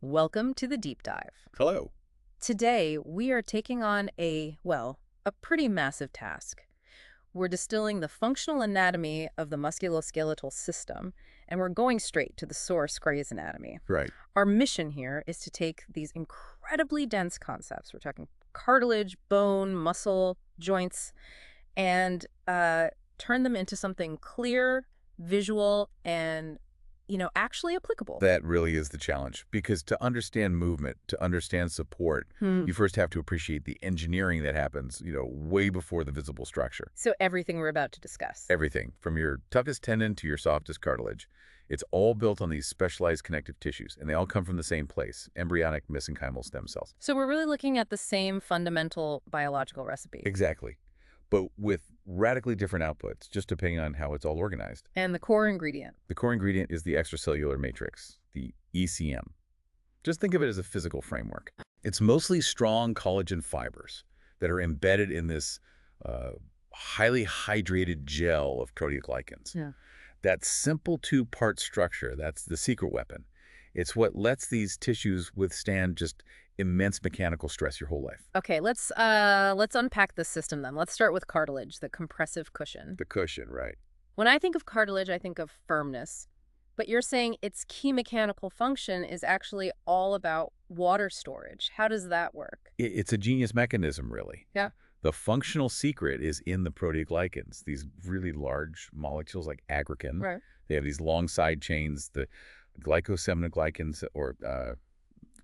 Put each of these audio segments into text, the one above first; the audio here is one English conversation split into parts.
Welcome to the deep dive. Hello. Today, we are taking on a pretty massive task. We're distilling the functional anatomy of the musculoskeletal system, and we're going straight to the source, Gray's anatomy. Right. Our mission here is to take these incredibly dense concepts, we're talking cartilage, bone, muscle, joints, and turn them into something clear, visual, and, actually applicable. That really is the challenge, because to understand movement, to understand support, you first have to appreciate the engineering that happens, way before the visible structure. So everything we're about to discuss. Everything, from your toughest tendon to your softest cartilage, it's all built on these specialized connective tissues, and they all come from the same place, embryonic mesenchymal stem cells. So we're really looking at the same fundamental biological recipe. Exactly. But with radically different outputs, just depending on how it's all organized. And the core ingredient. The core ingredient is the extracellular matrix, the ECM. Just think of it as a physical framework. It's mostly strong collagen fibers that are embedded in this highly hydrated gel of proteoglycans. Yeah. That simple two-part structure, that's the secret weapon. It's what lets these tissues withstand just immense mechanical stress your whole life. Okay, let's unpack this system then. Let's start with cartilage, the compressive cushion. The cushion, right. When I think of cartilage, I think of firmness. But you're saying its key mechanical function is actually all about water storage. How does that work? It's a genius mechanism, really. Yeah. The functional secret is in the proteoglycans, these really large molecules like aggrecan. Right. They have these long side chains, the glycosaminoglycans, or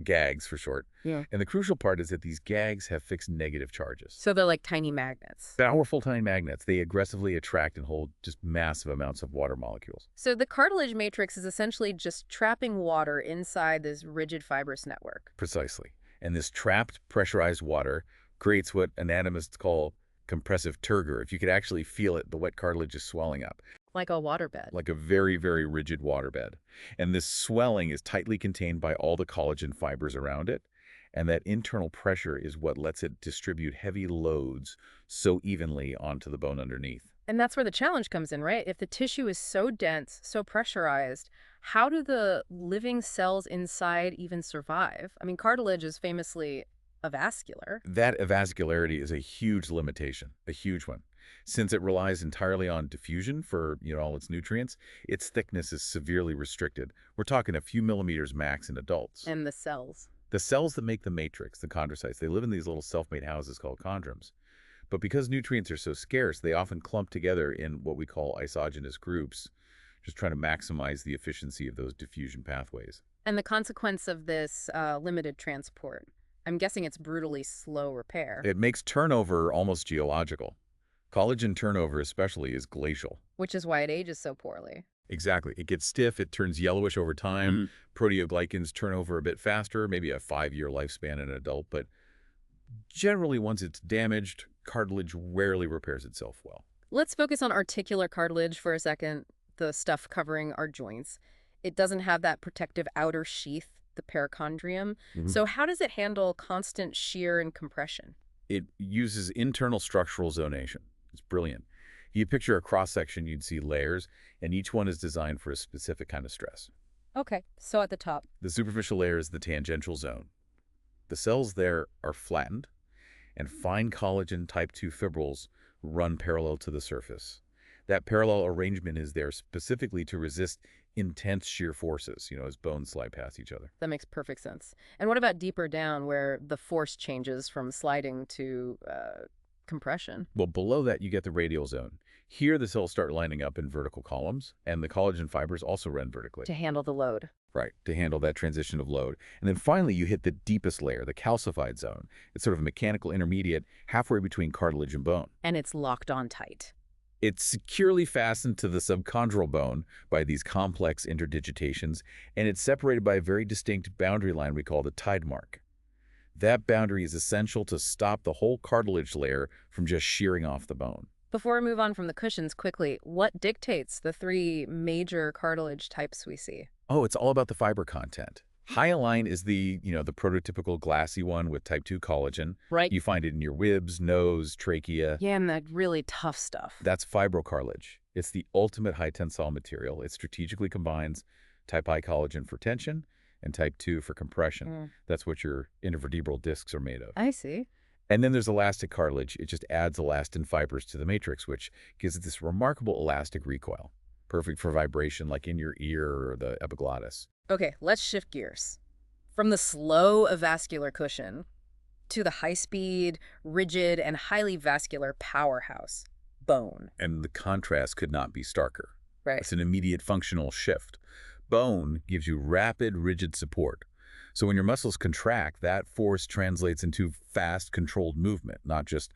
GAGs for short. Yeah. And the crucial part is that these GAGs have fixed negative charges. So they're like tiny magnets. Powerful tiny magnets. They aggressively attract and hold just massive amounts of water molecules. So the cartilage matrix is essentially just trapping water inside this rigid fibrous network. Precisely. And this trapped, pressurized water creates what anatomists call compressive turgor. If you could actually feel it, the wet cartilage is swelling up. Like a waterbed. Like a very, very rigid waterbed. And this swelling is tightly contained by all the collagen fibers around it. And that internal pressure is what lets it distribute heavy loads so evenly onto the bone underneath. And that's where the challenge comes in, right? If the tissue is so dense, so pressurized, how do the living cells inside even survive? I mean, cartilage is famously avascular. That avascularity is a huge limitation, a huge one. Since it relies entirely on diffusion for, all its nutrients, its thickness is severely restricted. We're talking a few millimeters max in adults. And the cells. The cells that make the matrix, the chondrocytes, they live in these little self-made houses called chondrums. But because nutrients are so scarce, they often clump together in what we call isogenous groups, just trying to maximize the efficiency of those diffusion pathways. And the consequence of this limited transport, I'm guessing it's brutally slow repair. It makes turnover almost geological. Collagen turnover especially is glacial. Which is why it ages so poorly. Exactly. It gets stiff, it turns yellowish over time. Proteoglycans turn over a bit faster, maybe a 5-year lifespan in an adult, but generally once it's damaged, cartilage rarely repairs itself well. Let's focus on articular cartilage for a second, the stuff covering our joints. It doesn't have that protective outer sheath, the perichondrium. So how does it handle constant shear and compression? It uses internal structural zonation. It's brilliant. You picture a cross-section, you'd see layers, and each one is designed for a specific kind of stress. Okay, so at the top. The superficial layer is the tangential zone. The cells there are flattened, and fine collagen type 2 fibrils run parallel to the surface. That parallel arrangement is there specifically to resist intense shear forces, as bones slide past each other. That makes perfect sense. And what about deeper down where the force changes from sliding to compression? Well, below that, you get the radial zone. Here, the cells start lining up in vertical columns, and the collagen fibers also run vertically. To handle the load. Right, to handle that transition of load. And then finally, you hit the deepest layer, the calcified zone. It's sort of a mechanical intermediate halfway between cartilage and bone. And it's locked on tight. It's securely fastened to the subchondral bone by these complex interdigitations, and it's separated by a very distinct boundary line we call the tide mark. That boundary is essential to stop the whole cartilage layer from just shearing off the bone. Before we move on from the cushions quickly, what dictates the 3 major cartilage types we see? Oh, it's all about the fiber content. Hyaline is the prototypical glassy one with type 2 collagen. Right. You find it in your ribs, nose, trachea. Yeah, and that really tough stuff. That's fibrocartilage. It's the ultimate high tensile material. It strategically combines type I collagen for tension and type 2 for compression. Mm, That's what your intervertebral discs are made of. I see. And then there's elastic cartilage. It just adds elastin fibers to the matrix, which gives it this remarkable elastic recoil, perfect for vibration like in your ear or the epiglottis. Okay, let's shift gears. From the slow avascular cushion to the high-speed, rigid, and highly vascular powerhouse, bone. And the contrast could not be starker. Right. It's an immediate functional shift. Bone gives you rapid, rigid support. So when your muscles contract, that force translates into fast, controlled movement, not just,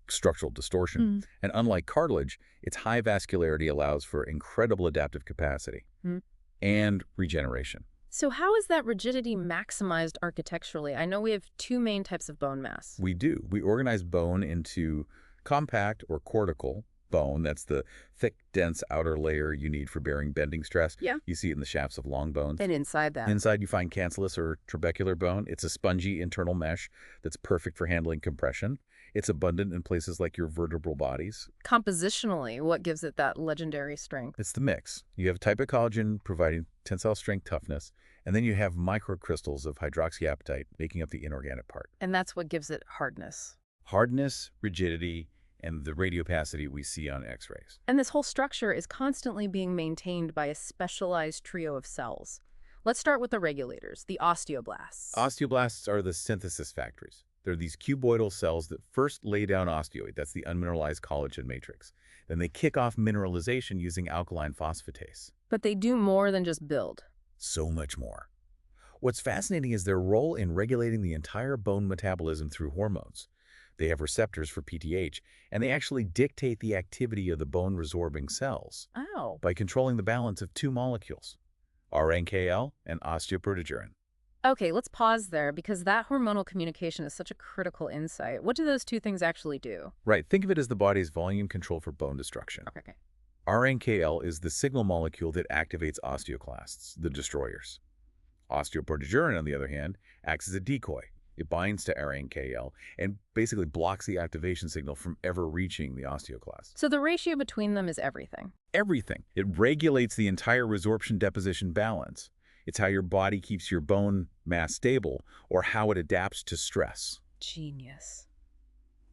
structural distortion. Mm. And unlike cartilage, its high vascularity allows for incredible adaptive capacity Mm. and regeneration. So how is that rigidity maximized architecturally? I know we have two main types of bone mass. We do. We organize bone into compact or cortical bone. That's the thick, dense outer layer you need for bearing bending stress. Yeah. You see it in the shafts of long bones. And inside that. Inside, you find cancellous or trabecular bone. It's a spongy internal mesh that's perfect for handling compression. It's abundant in places like your vertebral bodies. Compositionally, what gives it that legendary strength? It's the mix. You have a type of collagen providing tensile strength toughness, and then you have microcrystals of hydroxyapatite making up the inorganic part. And that's what gives it hardness. Hardness, rigidity, and the radiopacity we see on X-rays. And this whole structure is constantly being maintained by a specialized trio of cells. Let's start with the regulators, the osteoblasts. Osteoblasts are the synthesis factories. They're these cuboidal cells that first lay down osteoid. That's the unmineralized collagen matrix. Then they kick off mineralization using alkaline phosphatase. But they do more than just build. So much more. What's fascinating is their role in regulating the entire bone metabolism through hormones. They have receptors for PTH, and they actually dictate the activity of the bone-resorbing cells Oh. by controlling the balance of two molecules, RNKL and osteoproteogerin. Okay, let's pause there because that hormonal communication is such a critical insight. What do those two things actually do? Right, think of it as the body's volume control for bone destruction. Okay. RNKL is the signal molecule that activates osteoclasts, the destroyers. Osteoproteogerin, on the other hand, acts as a decoy. It binds to RNKL and basically blocks the activation signal from ever reaching the osteoclast. So the ratio between them is everything. Everything. It regulates the entire resorption-deposition balance. It's how your body keeps your bone mass stable or how it adapts to stress. Genius.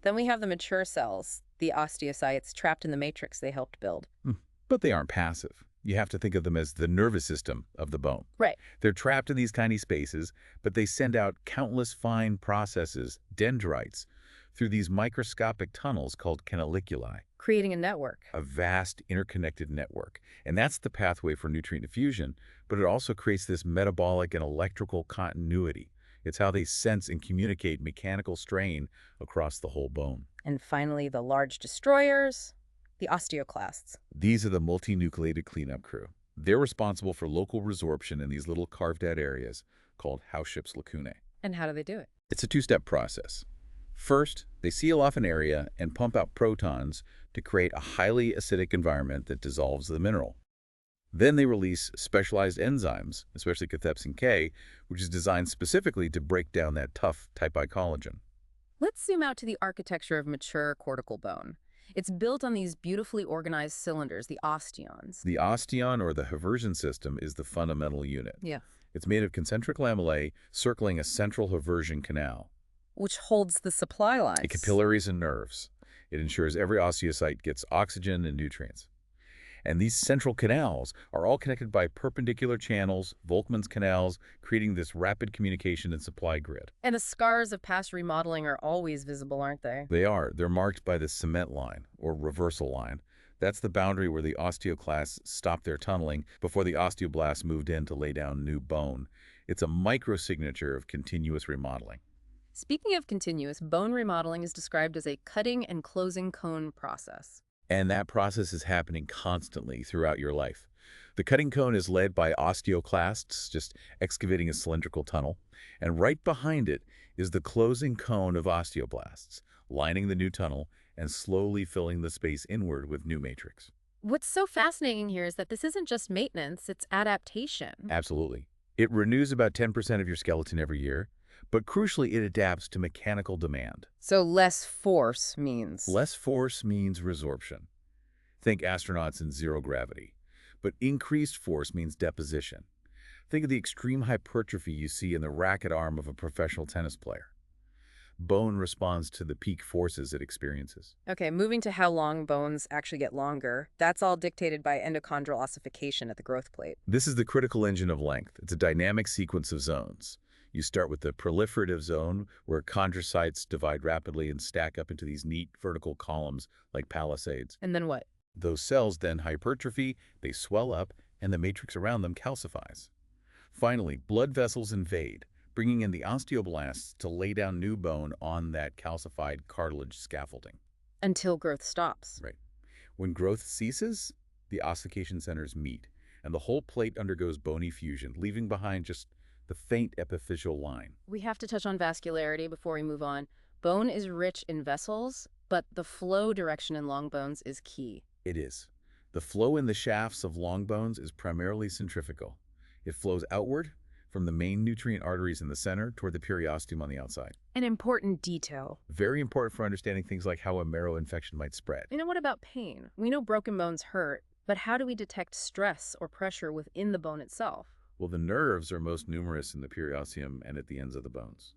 Then we have the mature cells, the osteocytes trapped in the matrix they helped build. But they aren't passive. You have to think of them as the nervous system of the bone. Right. They're trapped in these tiny spaces, but they send out countless fine processes, dendrites, through these microscopic tunnels called canaliculi. Creating a network. A vast interconnected network. And that's the pathway for nutrient diffusion, but it also creates this metabolic and electrical continuity. It's how they sense and communicate mechanical strain across the whole bone. And finally, the large destroyers, the osteoclasts. These are the multinucleated cleanup crew. They're responsible for local resorption in these little carved-out areas called house ships lacunae. And how do they do it? It's a two-step process. First, they seal off an area and pump out protons to create a highly acidic environment that dissolves the mineral. Then they release specialized enzymes, especially cathepsin K, which is designed specifically to break down that tough type I collagen. Let's zoom out to the architecture of mature cortical bone. It's built on these beautifully organized cylinders, the osteons. The osteon, or the Haversian system, is the fundamental unit. Yeah. It's made of concentric lamellae circling a central Haversian canal. Which holds the supply lines. The capillaries and nerves. It ensures every osteocyte gets oxygen and nutrients. And these central canals are all connected by perpendicular channels, Volkmann's canals, creating this rapid communication and supply grid. And the scars of past remodeling are always visible, aren't they? They are. They're marked by the cement line, or reversal line. That's the boundary where the osteoclasts stopped their tunneling before the osteoblasts moved in to lay down new bone. It's a microsignature of continuous remodeling. Speaking of continuous, bone remodeling is described as a cutting and closing cone process. And that process is happening constantly throughout your life. The cutting cone is led by osteoclasts, just excavating a cylindrical tunnel. And right behind it is the closing cone of osteoblasts, lining the new tunnel and slowly filling the space inward with new matrix. What's so fascinating here is that this isn't just maintenance, it's adaptation. Absolutely. It renews about 10% of your skeleton every year, but crucially, it adapts to mechanical demand. So less force means? Less force means resorption. Think astronauts in zero gravity. But increased force means deposition. Think of the extreme hypertrophy you see in the racket arm of a professional tennis player. Bone responds to the peak forces it experiences. Okay, moving to how long bones actually get longer, that's all dictated by endochondral ossification at the growth plate. This is the critical engine of length. It's a dynamic sequence of zones. You start with the proliferative zone, where chondrocytes divide rapidly and stack up into these neat vertical columns like palisades. And then what? Those cells then hypertrophy, they swell up, and the matrix around them calcifies. Finally, blood vessels invade, bringing in the osteoblasts to lay down new bone on that calcified cartilage scaffolding. Until growth stops. Right. When growth ceases, the ossification centers meet, and the whole plate undergoes bony fusion, leaving behind just the faint epiphyseal line. We have to touch on vascularity before we move on. Bone is rich in vessels, but the flow direction in long bones is key. It is. The flow in the shafts of long bones is primarily centrifugal. It flows outward from the main nutrient arteries in the center toward the periosteum on the outside. An important detail. Very important for understanding things like how a marrow infection might spread. What about pain? We know broken bones hurt, but how do we detect stress or pressure within the bone itself? Well, the nerves are most numerous in the periosteum and at the ends of the bones.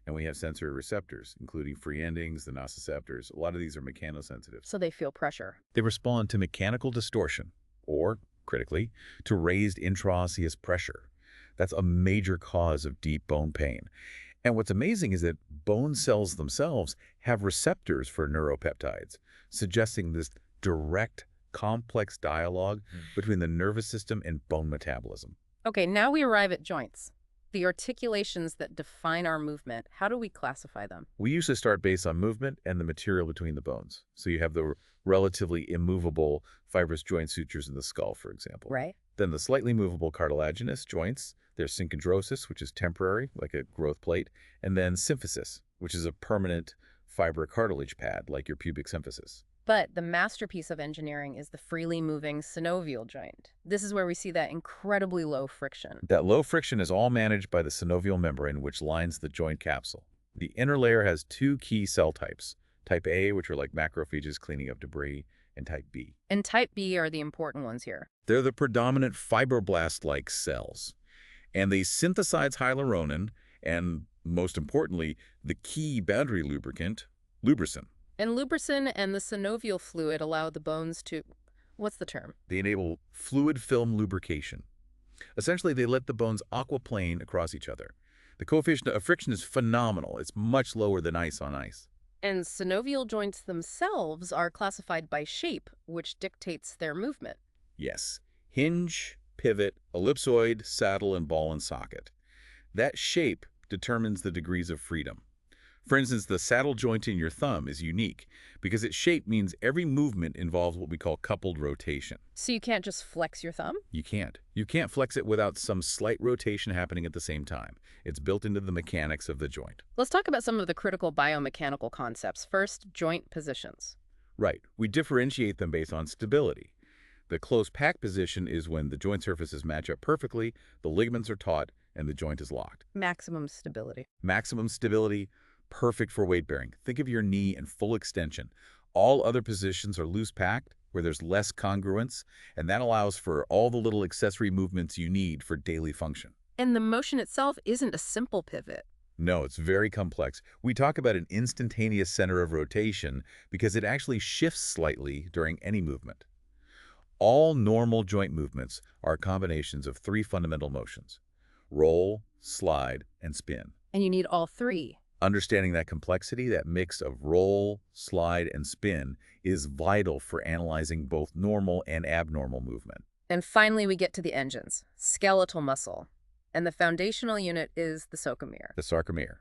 And we have sensory receptors, including free endings, the nociceptors. A lot of these are mechanosensitive. So they feel pressure. They respond to mechanical distortion, or, critically, to raised intraosseous pressure. That's a major cause of deep bone pain. And what's amazing is that bone cells themselves have receptors for neuropeptides, suggesting this direct, complex dialogue between the nervous system and bone metabolism. Okay, now we arrive at joints. The articulations that define our movement, how do we classify them? We usually start based on movement and the material between the bones. So you have the relatively immovable fibrous joint sutures in the skull, for example. Right. Then the slightly movable cartilaginous joints. There's synchondrosis, which is temporary, like a growth plate, and then symphysis, which is a permanent fibrocartilage pad, like your pubic symphysis. But the masterpiece of engineering is the freely moving synovial joint. This is where we see that incredibly low friction. That low friction is all managed by the synovial membrane, which lines the joint capsule. The inner layer has two key cell types, type A, which are like macrophages cleaning up debris, and type B. And type B are the important ones here. They're the predominant fibroblast-like cells. And they synthesize hyaluronin and, most importantly, the key boundary lubricant, lubricin. And lubricin and the synovial fluid allow the bones to, what's the term? They enable fluid film lubrication. Essentially, they let the bones aquaplane across each other. The coefficient of friction is phenomenal. It's much lower than ice on ice. And synovial joints themselves are classified by shape, which dictates their movement. Yes. Hinge, pivot, ellipsoid, saddle, and ball and socket. That shape determines the degrees of freedom. For instance, the saddle joint in your thumb is unique because its shape means every movement involves what we call coupled rotation. So you can't just flex your thumb? You can't. You can't flex it without some slight rotation happening at the same time. It's built into the mechanics of the joint. Let's talk about some of the critical biomechanical concepts. First, joint positions. Right. We differentiate them based on stability. The close pack position is when the joint surfaces match up perfectly, the ligaments are taut, and the joint is locked. Maximum stability. Maximum stability, perfect for weight bearing. Think of your knee in full extension. All other positions are loose packed, where there's less congruence, and that allows for all the little accessory movements you need for daily function. And the motion itself isn't a simple pivot. No, it's very complex. We talk about an instantaneous center of rotation because it actually shifts slightly during any movement. All normal joint movements are combinations of three fundamental motions: roll, slide, and spin. And you need all three. Understanding that complexity, that mix of roll, slide, and spin, is vital for analyzing both normal and abnormal movement. And finally, we get to the engines, skeletal muscle. And the foundational unit is the sarcomere. The sarcomere.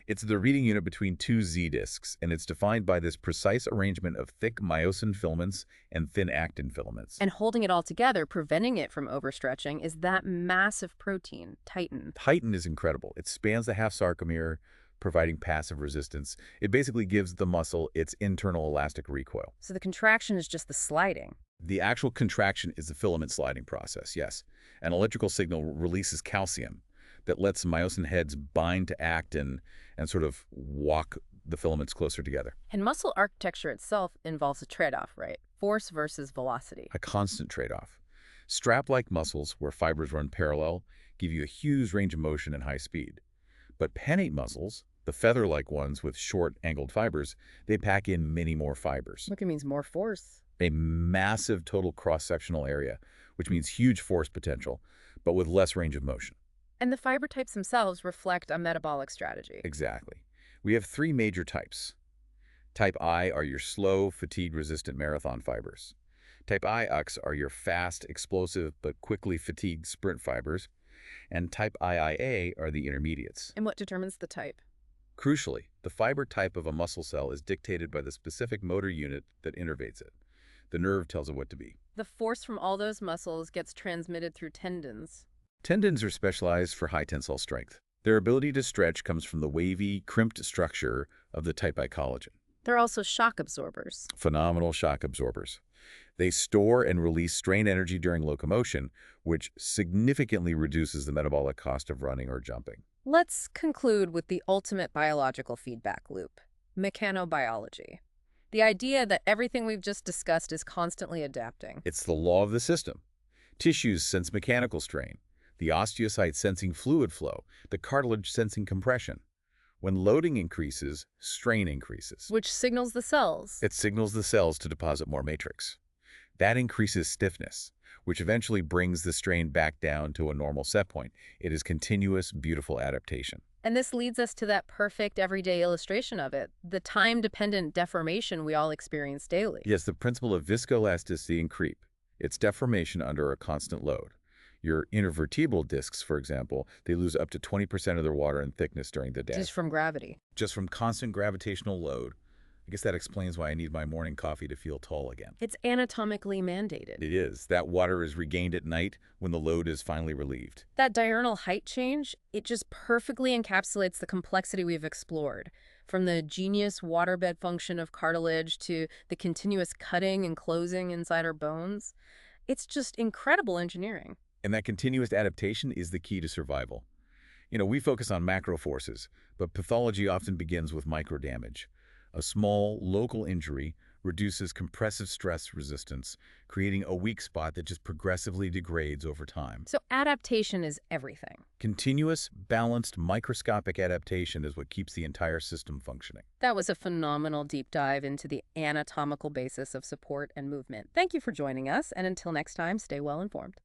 It's the reading unit between two Z discs, and it's defined by this precise arrangement of thick myosin filaments and thin actin filaments. And holding it all together, preventing it from overstretching, is that massive protein, titin. Titin is incredible. It spans the half sarcomere, providing passive resistance. It basically gives the muscle its internal elastic recoil. So the contraction is just the sliding. The actual contraction is the filament sliding process, yes. An electrical signal releases calcium that lets myosin heads bind to actin and sort of walk the filaments closer together. And muscle architecture itself involves a trade-off, right? Force versus velocity. A constant trade-off. Strap-like muscles, where fibers run parallel, give you a huge range of motion and high speed. But pennate muscles, the feather-like ones with short, angled fibers, they pack in many more fibers. Look, it means more force. A massive total cross-sectional area, which means huge force potential, but with less range of motion. And the fiber types themselves reflect a metabolic strategy. Exactly. We have three major types. Type I are your slow, fatigue-resistant marathon fibers. Type IX are your fast, explosive, but quickly fatigued sprint fibers. And type IIA are the intermediates. And what determines the type? Crucially, the fiber type of a muscle cell is dictated by the specific motor unit that innervates it. The nerve tells it what to be. The force from all those muscles gets transmitted through tendons. Tendons are specialized for high tensile strength. Their ability to stretch comes from the wavy, crimped structure of the type I collagen. They're also shock absorbers. Phenomenal shock absorbers. They store and release strain energy during locomotion, which significantly reduces the metabolic cost of running or jumping. Let's conclude with the ultimate biological feedback loop, mechanobiology. The idea that everything we've just discussed is constantly adapting. It's the law of the system. Tissues sense mechanical strain, the osteocytes sensing fluid flow, the cartilage sensing compression. When loading increases, strain increases. Which signals the cells. It signals the cells to deposit more matrix. That increases stiffness, which eventually brings the strain back down to a normal set point. It is continuous, beautiful adaptation. And this leads us to that perfect everyday illustration of it, the time-dependent deformation we all experience daily. Yes, the principle of viscoelasticity and creep. It's deformation under a constant load. Your intervertebral discs, for example, they lose up to 20% of their water and thickness during the day. Just from gravity. Just from constant gravitational load. I guess that explains why I need my morning coffee to feel tall again. It's anatomically mandated. It is. That water is regained at night when the load is finally relieved. That diurnal height change, it just perfectly encapsulates the complexity we've explored. From the genius waterbed function of cartilage to the continuous cutting and closing inside our bones. It's just incredible engineering. And that continuous adaptation is the key to survival. We focus on macro forces, but pathology often begins with micro damage. A small, local injury reduces compressive stress resistance, creating a weak spot that just progressively degrades over time. So adaptation is everything. Continuous, balanced, microscopic adaptation is what keeps the entire system functioning. That was a phenomenal deep dive into the anatomical basis of support and movement. Thank you for joining us, and until next time, stay well informed.